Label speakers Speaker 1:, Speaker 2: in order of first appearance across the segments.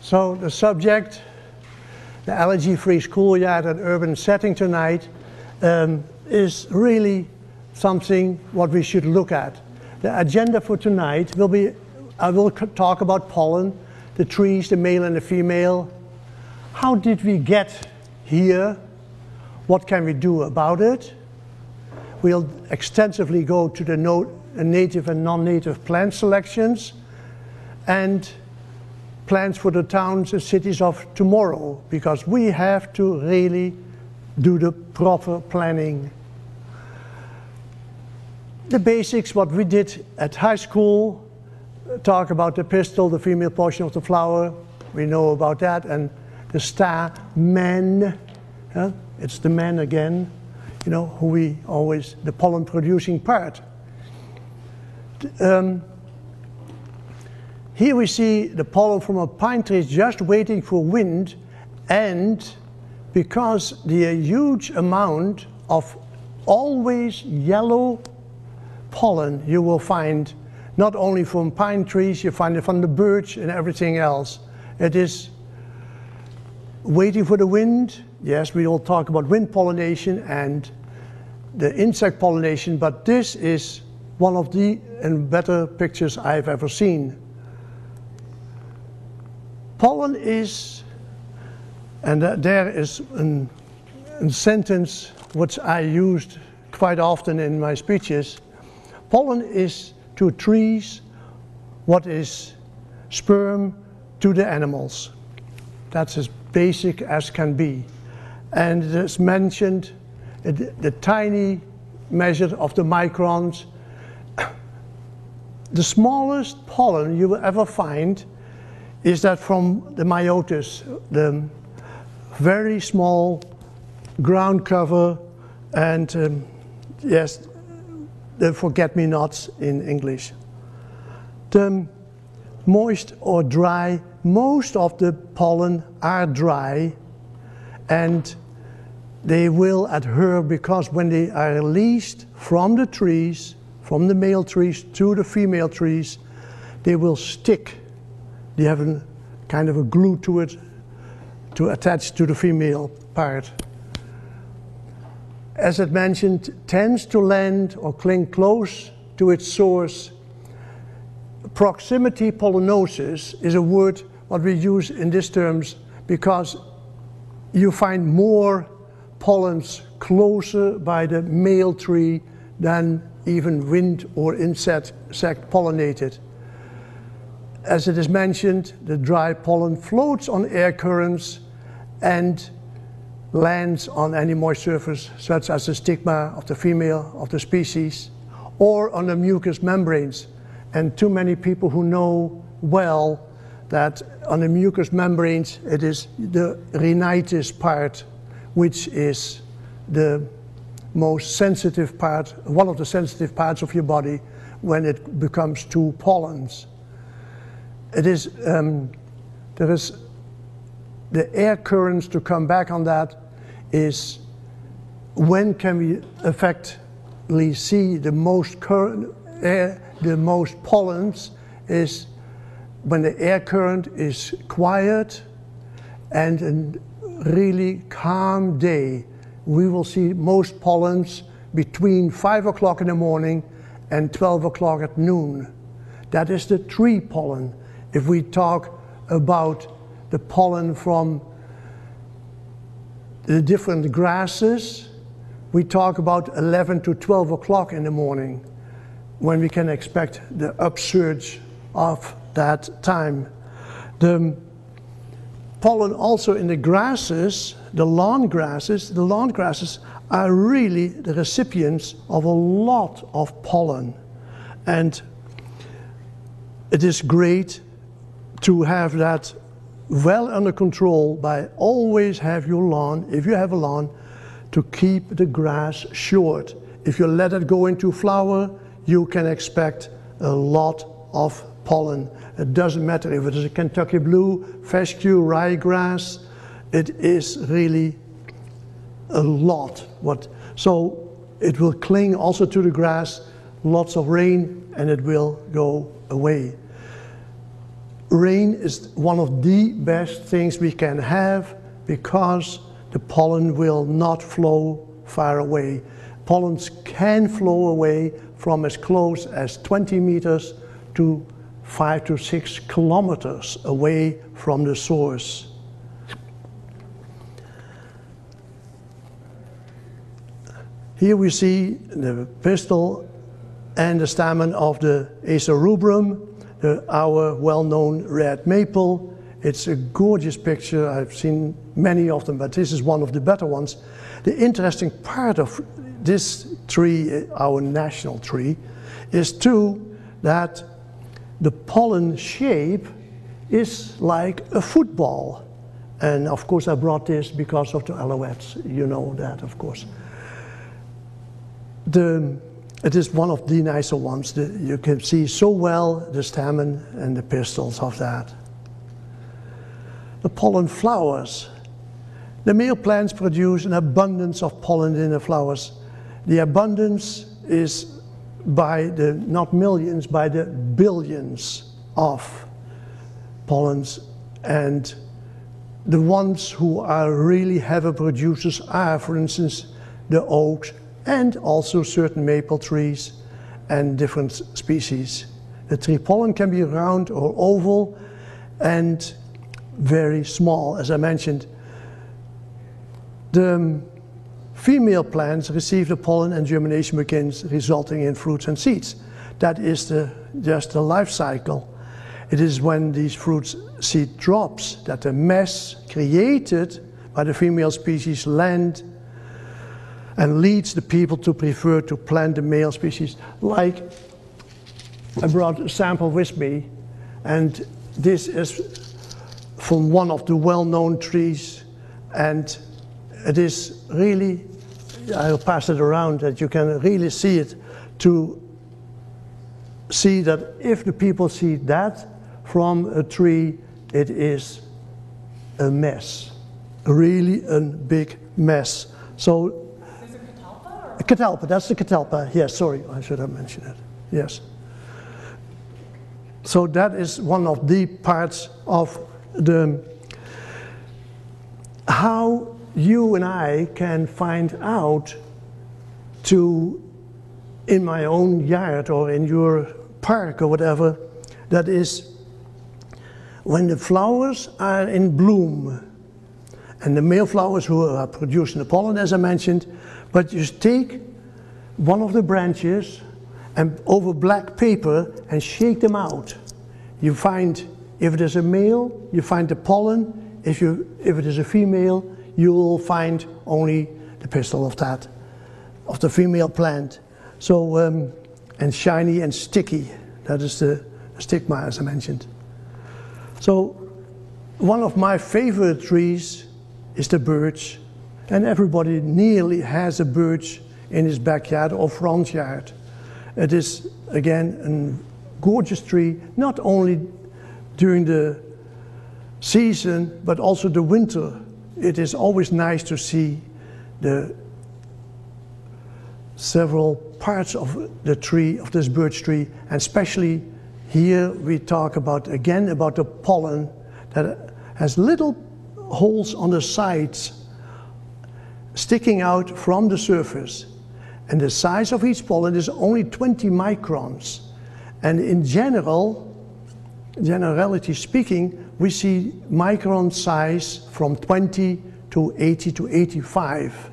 Speaker 1: So the subject, the allergy-free schoolyard and urban setting tonight, is really something what we should look at. The agenda for tonight will be, I will talk about pollen, the trees, the male and the female. How did we get here? What can we do about it? We'll extensively go to the native and non-native plant selections and plans for the towns and cities of tomorrow, because we have to really do the proper planning. The basics, what we did at high school, talk about the pistil, the female portion of the flower, we know about that, and the stamen, it's the man again, you know, who we always, the pollen producing part. Here we see the pollen from a pine tree just waiting for wind, and because the huge amount of always yellow pollen you will find, not only from pine trees, you find it from the birch and everything else. It is waiting for the wind. Yes, we will talk about wind pollination and the insect pollination, but this is one of the better pictures I've ever seen. Pollen is, and there is a sentence which I used quite often in my speeches. Pollen is to trees what is sperm to the animals. That's as basic as can be. And it is mentioned the tiny measure of the microns. The smallest pollen you will ever find is that from the myotis, the very small ground cover, and yes, the forget-me-nots in English. The moist or dry, most of the pollen are dry, and they will adhere because when they are released from the trees, from the male trees to the female trees, they will stick. They have a kind of a glue to it to attach to the female part. As it mentioned, tends to land or cling close to its source. Proximity pollinosis is a word what we use in these terms because you find more pollens closer by the male tree than even wind or insect pollinated. As it is mentioned, the dry pollen floats on air currents and lands on any moist surface, such as the stigma of the female of the species, or on the mucous membranes. And too many people who know well that on the mucous membranes it is the rhinitis part, which is the most sensitive part, one of the sensitive parts of your body when it becomes two pollens. It is, there is the air currents, to come back on that, is when can we effectively see the most the most pollens is when the air current is quiet and a really calm day. We will see most pollens between 5 o'clock in the morning and 12 o'clock at noon. That is the tree pollen. If we talk about the pollen from the different grasses, we talk about 11 to 12 o'clock in the morning when we can expect the upsurge of that time. The pollen also in the grasses, the lawn grasses are really the recipients of a lot of pollen. And it is great to have that well under control by always have your lawn, if you have a lawn, to keep the grass short. If you let it go into flower, you can expect a lot of pollen. It doesn't matter if it is a Kentucky blue, fescue, ryegrass, it is really a lot. So it will cling also to the grass, lots of rain, and it will go away. rain is one of the best things we can have because the pollen will not flow far away. Pollens can flow away from as close as 20 meters to 5 to 6 kilometers away from the source. Here we see the pistil and the stamen of the Acer rubrum, our well-known red maple. It's a gorgeous picture. I've seen many of them, but this is one of the better ones. The interesting part of this tree, our national tree, is too that the pollen shape is like a football. And of course I brought this because of the alouettes. You know that, of course. It is one of the nicer ones. You can see so well the stamen and the pistils of that. The pollen flowers. The male plants produce an abundance of pollen in the flowers. The abundance is by the, not millions, by the billions of pollens. And the ones who are really heavy producers are, for instance, the oaks and also certain maple trees and different species. The tree pollen can be round or oval and very small, as I mentioned. The female plants receive the pollen and germination begins, resulting in fruits and seeds. That is just the life cycle. It is when these fruits seed drops that the mess created by the female species land and leads the people to prefer to plant the male species. Like, I brought a sample with me, and this is from one of the well-known trees, and it is really, I'll pass it around that you can really see it, to see that if the people see that from a tree, it is a mess, really a big mess. So,
Speaker 2: is it catalpa?
Speaker 1: or? Catalpa, that's the catalpa, yes, sorry, I should have mentioned it, yes. So that is one of the parts of the, how you and I can find out to, in my own yard or in your park or whatever, that is when the flowers are in bloom and the male flowers who are producing the pollen, as I mentioned, but you take one of the branches and over black paper and shake them out. You find, if it is a male, you find the pollen. If it is a female, you will find only the pistil of that, of the female plant. So, and shiny and sticky, that is the stigma, as I mentioned. So, one of my favorite trees is the birch, and everybody nearly has a birch in his backyard or front yard. It is, again, a gorgeous tree, not only during the season, but also the winter. It is always nice to see the several parts of the tree, of this birch tree, and especially here we talk about, again, about the pollen that has little holes on the sides sticking out from the surface. And the size of each pollen is only 20 microns. And in generality speaking, we see micron size from 20 to 80 to 85.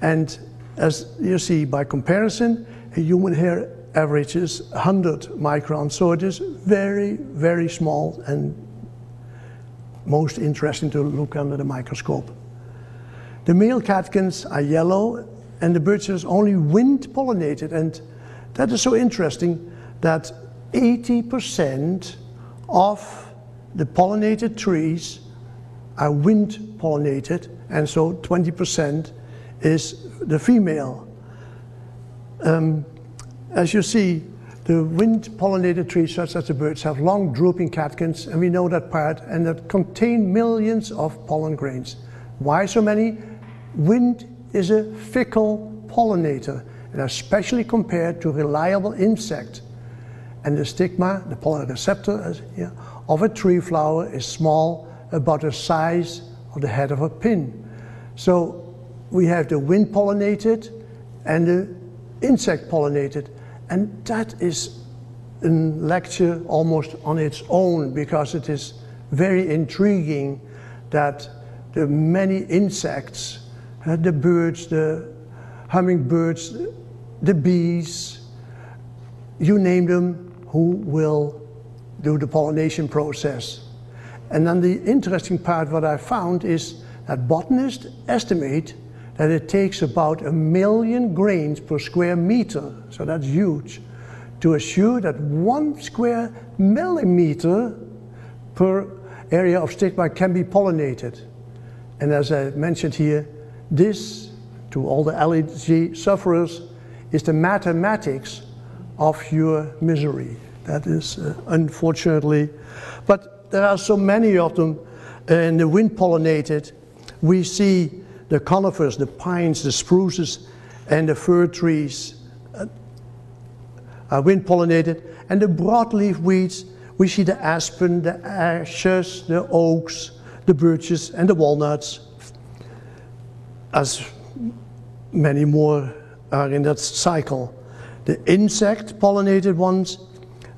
Speaker 1: And as you see, by comparison, a human hair averages 100 microns. So it is very, very small and most interesting to look under the microscope. The male catkins are yellow and the birch is only wind pollinated. And that is so interesting that 80% of the pollinated trees are wind pollinated, and so 20% is the female. As you see, the wind pollinated trees, such as the birds, have long drooping catkins, and we know that part, and that contain millions of pollen grains. Why so many? Wind is a fickle pollinator, and especially compared to reliable insects. and the stigma, the pollen receptor of a tree flower is small, about the size of the head of a pin. So we have the wind pollinated and the insect pollinated, and that is a lecture almost on its own, because it is very intriguing that the many insects, the birds, the hummingbirds, the bees, you name them, who will do the pollination process. And then the interesting part, what I found, is that botanists estimate that it takes about 1 million grains per square meter, so that's huge, to assure that 1 square millimeter per area of stigma can be pollinated. And as I mentioned here, this, to all the allergy sufferers, is the mathematics of your misery. That is unfortunately, but there are so many of them. In the wind pollinated, we see the conifers, the pines, the spruces, and the fir trees are wind pollinated. And the broadleaf weeds, we see the aspen, the ashes, the oaks, the birches, and the walnuts, as many more are in that cycle. The insect pollinated ones,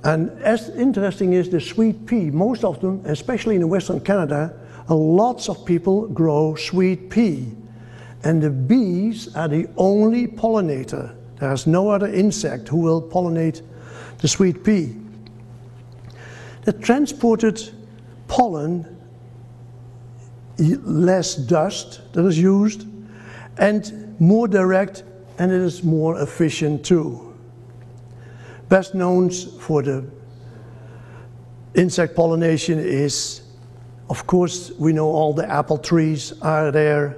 Speaker 1: and as interesting is the sweet pea. Most of them, especially in Western Canada, lots of people grow sweet pea. And the bees are the only pollinator. There's no other insect who will pollinate the sweet pea. The transported pollen, less dust that is used, and more direct, and it is more efficient too. Best known for the insect pollination is, of course, we know all the apple trees are there,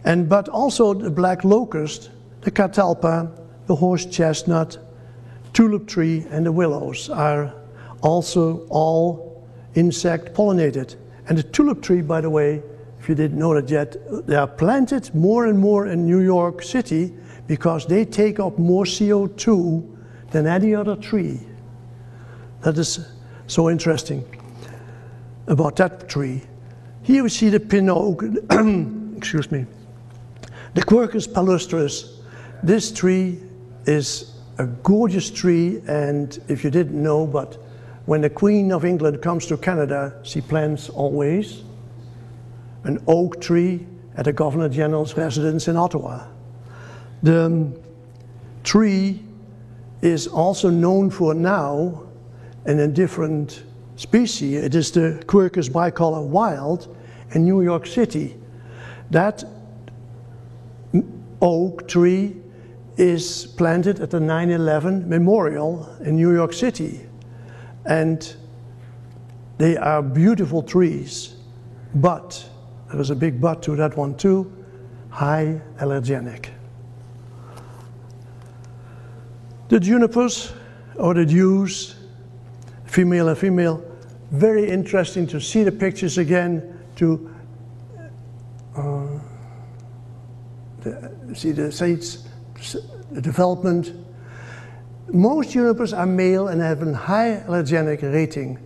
Speaker 1: but also the black locust, the catalpa, the horse chestnut, tulip tree, and the willows are also all insect pollinated. And the tulip tree, by the way, if you didn't know that yet, they are planted more and more in New York City because they take up more CO2 than any other tree. That is so interesting about that tree. Here we see the pin oak, excuse me, the Quercus palustris. This tree is a gorgeous tree, and if you didn't know, but when the Queen of England comes to Canada, she plants always an oak tree at the Governor General's residence in Ottawa. The tree is also known for now, in a different species. It is the Quercus bicolor wild in New York City. That oak tree is planted at the 9/11 memorial in New York City. And they are beautiful trees, but there is a big but to that one too, high allergenic. The junipers, or the dews, female and female, very interesting to see the pictures again, to see the seeds, the development. Most junipers are male and have a high allergenic rating.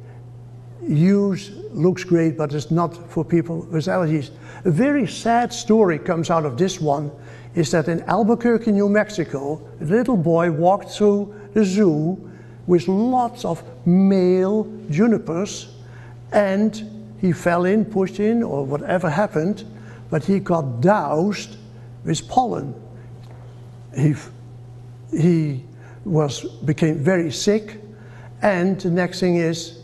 Speaker 1: Use looks great, but it's not for people with allergies. A very sad story comes out of this one, is that in Albuquerque, New Mexico, a little boy walked through the zoo with lots of male junipers, and he fell in, pushed in, or whatever happened, but he got doused with pollen. He became very sick, and the next thing is,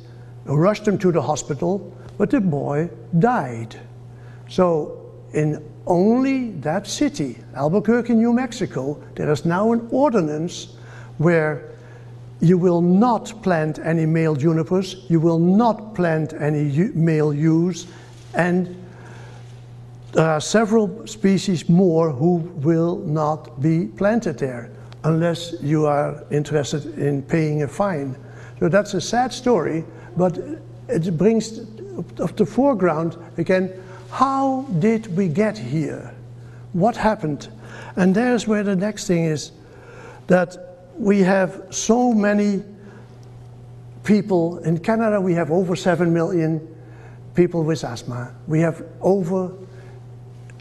Speaker 1: rushed him to the hospital, but the boy died. So in only that city, Albuquerque, New Mexico, there is now an ordinance where you will not plant any male junipers, you will not plant any male yews, and there are several species more who will not be planted there unless you are interested in paying a fine. So that's a sad story, but it brings up the foreground again, how did we get here? What happened? And there's where the next thing is, that we have so many people. In Canada, we have over 7 million people with asthma. We have over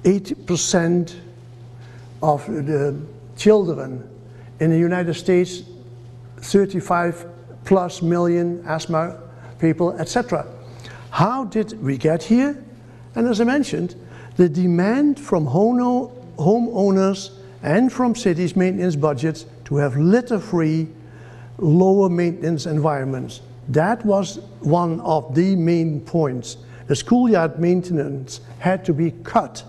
Speaker 1: 80% of the children in the United States, 35 plus million asthma people, etc. How did we get here? And as I mentioned, the demand from homeowners and from cities' maintenance budgets to have litter-free, lower maintenance environments. That was one of the main points. The schoolyard maintenance had to be cut.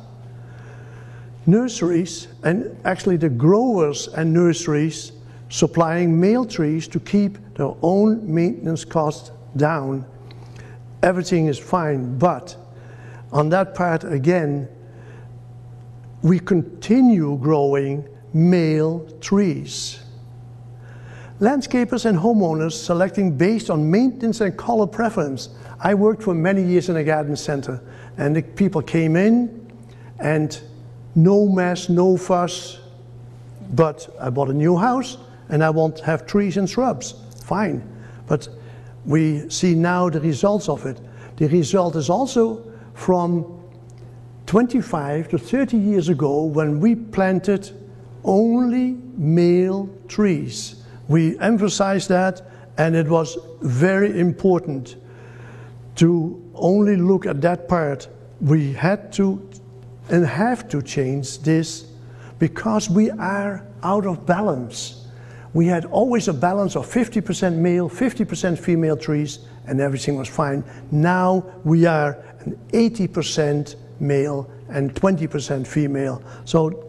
Speaker 1: Nurseries, and actually the growers and nurseries, supplying male trees to keep their own maintenance costs down. Everything is fine, but on that part again, we continue growing male trees. Landscapers and homeowners selecting based on maintenance and color preference. I worked for many years in a garden center, and the people came in and no mess, no fuss, but I bought a new house and I want to have trees and shrubs. Fine, but we see now the results of it. The result is also from 25 to 30 years ago when we planted only male trees. We emphasized that, and it was very important to only look at that part. We had to and have to change this because we are out of balance. We had always a balance of 50% male, 50% female trees, and everything was fine. Now we are an 80% male and 20% female. So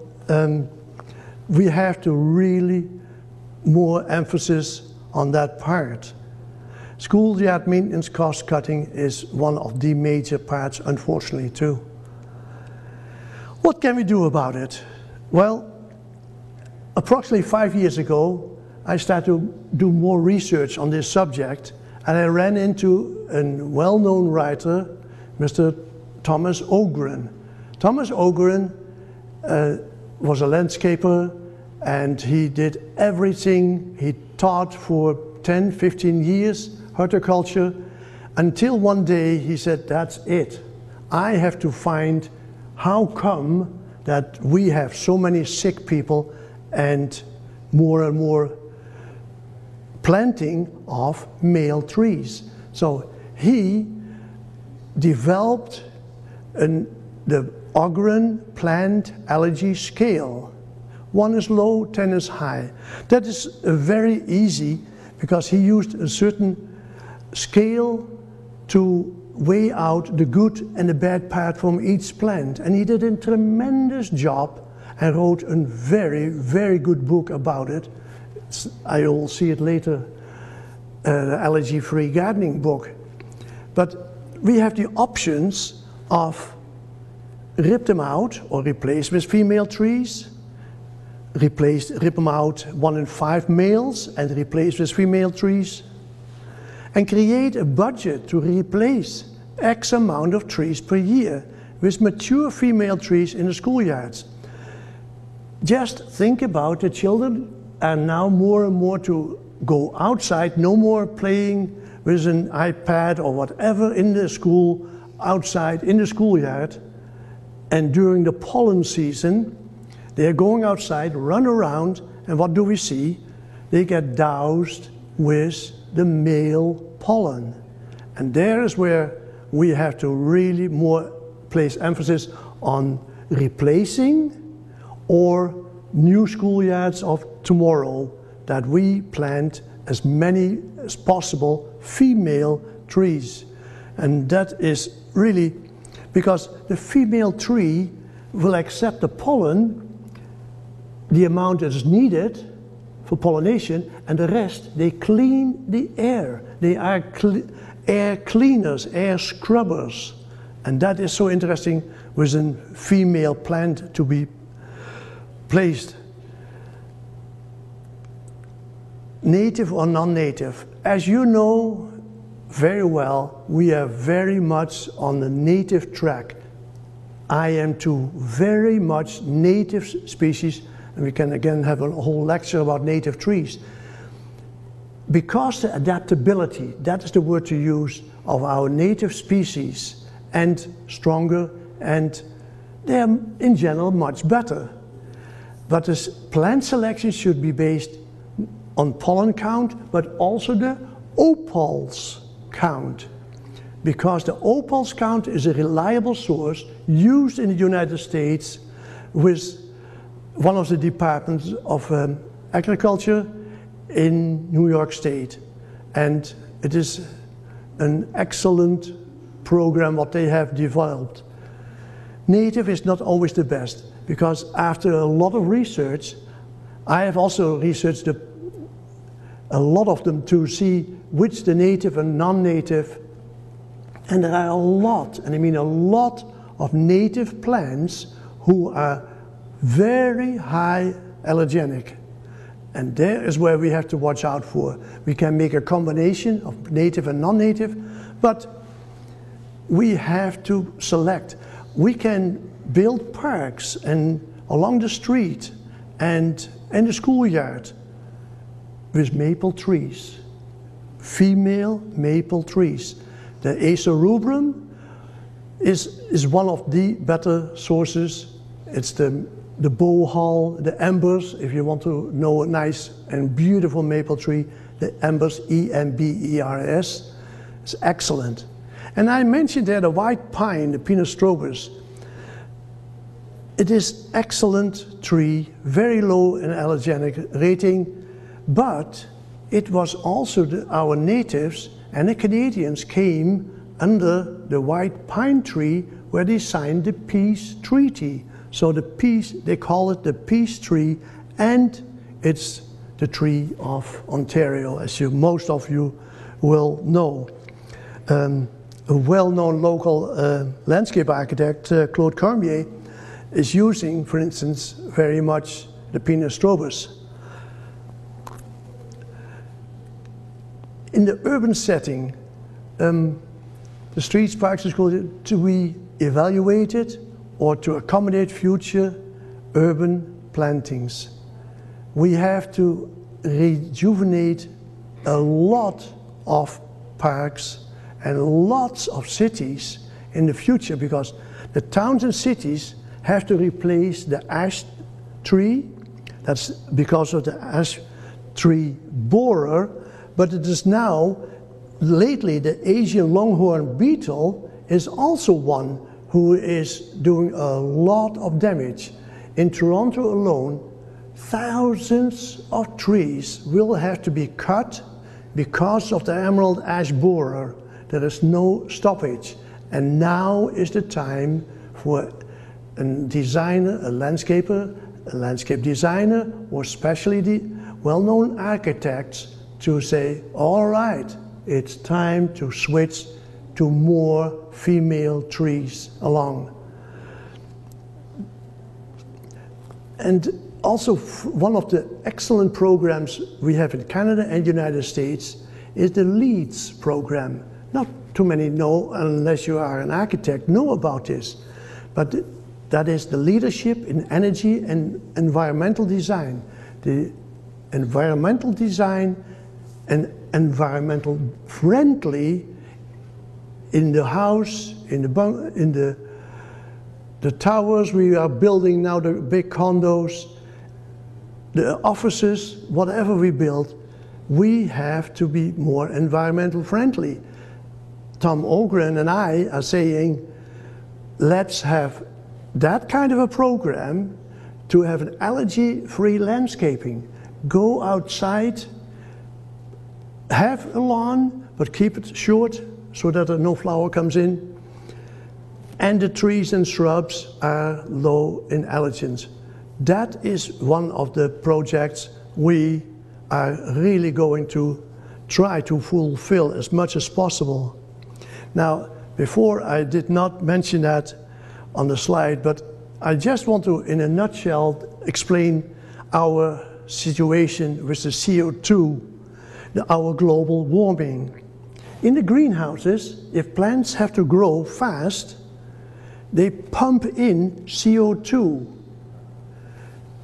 Speaker 1: we have to really more emphasis on that part. Schoolyard maintenance cost cutting is one of the major parts, unfortunately, too. What can we do about it? Well, approximately 5 years ago, I started to do more research on this subject, and I ran into a well-known writer, Mr. Thomas Ogren. Thomas Ogren was a landscaper, and he did everything. He taught for 10, 15 years, horticulture, until one day he said, that's it. I have to find how come that we have so many sick people and more planting of male trees. So he developed the Ogren plant allergy scale. 1 is low, 10 is high. That is very easy because he used a certain scale to weigh out the good and the bad part from each plant. And he did a tremendous job and wrote a very, very good book about it. I'll see it later, the allergy-free gardening book. But we have the options of rip them out or replace with female trees, rip them out 1 in 5 males and replace with female trees, and create a budget to replace X amount of trees per year with mature female trees in the schoolyards. Just think about the children are now more and more to go outside, no more playing with an iPad or whatever in the school, outside in the schoolyard. And during the pollen season, they're going outside, run around, and what do we see? They get doused with the male pollen. And there is where we have to really more place emphasis on replacing or new schoolyards of tomorrow, that we plant as many as possible female trees. And that is really because the female tree will accept the pollen, the amount that is needed for pollination, and the rest, they clean the air. They are air cleaners, air scrubbers. And that is so interesting with a female plant to be placed. Native or non-native. As you know very well, we are very much on the native track. I am to very much native species, and we can again have a whole lecture about native trees. because the adaptability, that is the word to use, of our native species, and stronger, and they are in general much better. But this plant selection should be based on pollen count, but also the opals count. Because the opals count is a reliable source used in the United States with one of the departments of agriculture in New York State. And it is an excellent program what they have developed. Native is not always the best, because after a lot of research, I have also researched a lot of them to see which the native and non-native, and there are a lot, and I mean a lot, of native plants who are very high allergenic. And there is where we have to watch out for. We can make a combination of native and non-native, but we have to select. We can build parks and along the street and in the schoolyard with maple trees, female maple trees. The Acer rubrum is one of the better sources. It's the bowhall, the embers, if you want to know a nice and beautiful maple tree, the embers, E-M-B-E-R-S, is excellent. And I mentioned there the white pine, the Pinus strobus. It is excellent tree, very low in allergenic rating, but it was also our natives and the Canadians came under the white pine tree where they signed the peace treaty. So the peace, they call it the peace tree, and it's the tree of Ontario, as most of you will know. A well-known local landscape architect, Claude Cormier, is using, for instance, very much the Pinus strobus. In the urban setting, the streets, parks, and schools, do we evaluate it or to accommodate future urban plantings? We have to rejuvenate a lot of parks and lots of cities in the future, because the towns and cities have to replace the ash tree. That's because of the ash tree borer, but it is now, lately, the Asian longhorn beetle is also one who is doing a lot of damage. In Toronto alone, thousands of trees will have to be cut because of the emerald ash borer. There is no stoppage. And now is the time for a designer, a landscaper, a landscape designer, or especially the well-known architects to say, all right, it's time to switch to more female trees along. And also one of the excellent programs we have in Canada and United States is the LEADS program. Not too many know, unless you are an architect, know about this. But that is the leadership in energy and environmental design. The environmental design and environmental friendly in the house, in the towers we are building now, the big condos, the offices, whatever we build, we have to be more environmental friendly. Tom Ogren and I are saying, let's have that kind of a program to have an allergy-free landscaping. Go outside, have a lawn, but keep it short so that no flower comes in. And the trees and shrubs are low in allergens. That is one of the projects we are really going to try to fulfill as much as possible. Now, before I did not mention that on the slide, but I just want to, in a nutshell, explain our situation with the CO2, our global warming. In the greenhouses, if plants have to grow fast, they pump in CO2.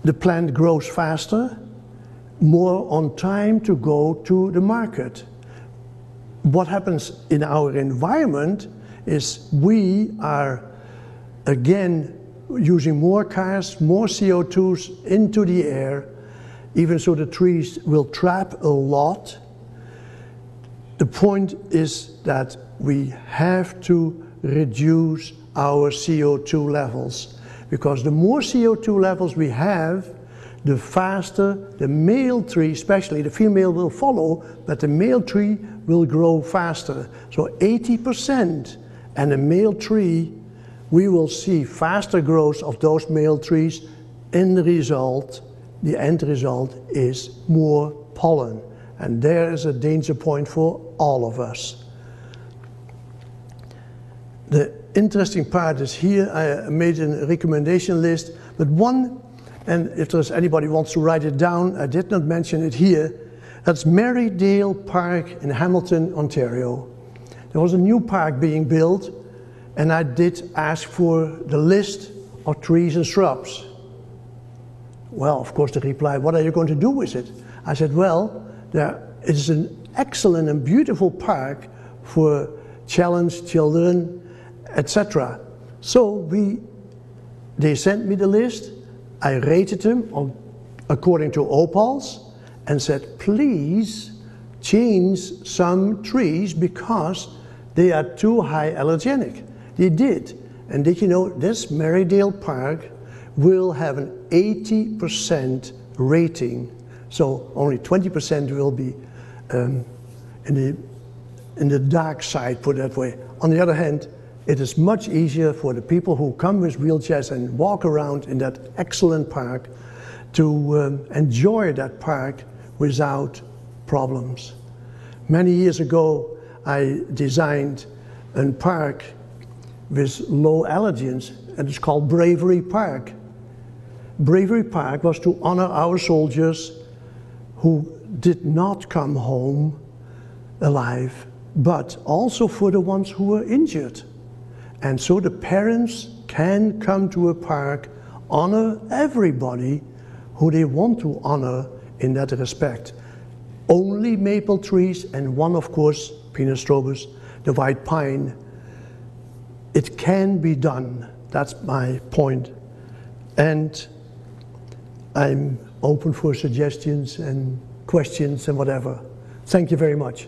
Speaker 1: The plant grows faster, more on time to go to the market. What happens in our environment is we are again using more cars, more CO2s into the air, even so the trees will trap a lot. The point is that we have to reduce our CO2 levels, because the more CO2 levels we have, the faster the male tree, especially the female will follow, but the male tree will grow faster. So 80% and a male tree, we will see faster growth of those male trees. In the result, the end result is more pollen. And there is a danger point for all of us. The interesting part is here, I made a recommendation list, but one, and if there's anybody who wants to write it down, I did not mention it here, that's Marydale Park in Hamilton, Ontario. There was a new park being built, and I did ask for the list of trees and shrubs. Well, of course, the reply, what are you going to do with it? I said, well, it is an excellent and beautiful park for challenged children, etc. So they sent me the list, I rated them according to opals, and said, please change some trees because they are too high allergenic. They did. And did you know this Marydale Park will have an 80% rating. So only 20% will be in the dark side, put it that way. On the other hand, it is much easier for the people who come with wheelchairs and walk around in that excellent park to enjoy that park without problems. Many years ago, I designed a park with low allergens, and it's called Bravery Park. Bravery Park was to honor our soldiers who did not come home alive, but also for the ones who were injured. And so the parents can come to a park, honor everybody who they want to honor in that respect. Only maple trees and one, of course, Pinus strobus, the white pine. It can be done. That's my point. And I'm open for suggestions and questions and whatever. Thank you very much.